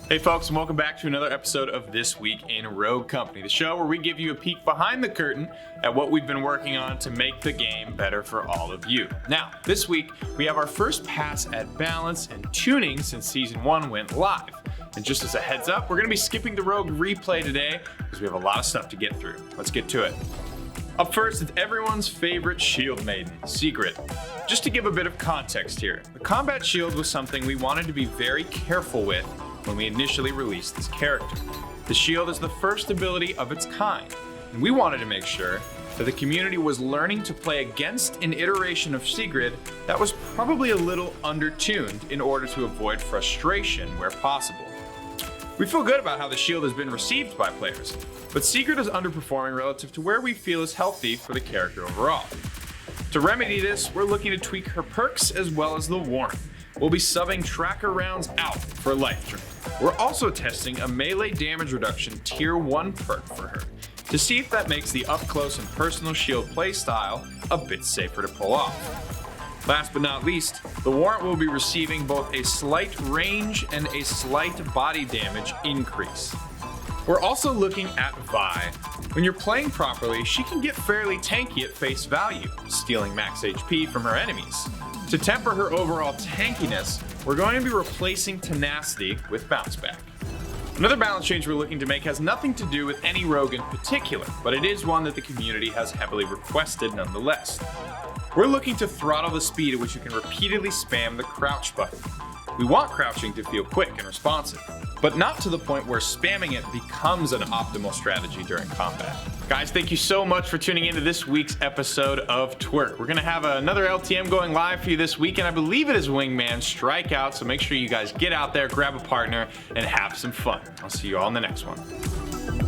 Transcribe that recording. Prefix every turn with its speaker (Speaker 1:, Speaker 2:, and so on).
Speaker 1: Hey folks, and welcome back to another episode of This Week in Rogue Company, the show where we give you a peek behind the curtain at what we've been working on to make the game better for all of you. Now, this week, we have our first pass at balance and tuning since Season 1 went live. And just as a heads up, we're going to be skipping the Rogue replay today because we have a lot of stuff to get through. Let's get to it. Up first, it's everyone's favorite shield maiden, Secret. Just to give a bit of context here, the combat shield was something we wanted to be very careful with when we initially released this character. The shield is the first ability of its kind, and we wanted to make sure that the community was learning to play against an iteration of Secret that was probably a little undertuned in order to avoid frustration where possible. We feel good about how the shield has been received by players, but Secret is underperforming relative to where we feel is healthy for the character overall. To remedy this, we're looking to tweak her perks as well as the warrant. We'll be subbing tracker rounds out for life drain. We're also testing a melee damage reduction tier 1 perk for her to see if that makes the up close and personal shield playstyle a bit safer to pull off. Last but not least, the warrant will be receiving both a slight range and a slight body damage increase. We're also looking at Vi. When you're playing properly, she can get fairly tanky at face value, stealing max HP from her enemies. To temper her overall tankiness, we're going to be replacing tenacity with bounce back. Another balance change we're looking to make has nothing to do with any rogue in particular, but it is one that the community has heavily requested nonetheless. We're looking to throttle the speed at which you can repeatedly spam the crouch button. We want crouching to feel quick and responsive, but not to the point where spamming it becomes an optimal strategy during combat. Guys, thank you so much for tuning into this week's episode of Twerk. We're going to have another LTM going live for you this week, and I believe it is Wingman Strikeout, so make sure you guys get out there, grab a partner, and have some fun. I'll see you all in the next one.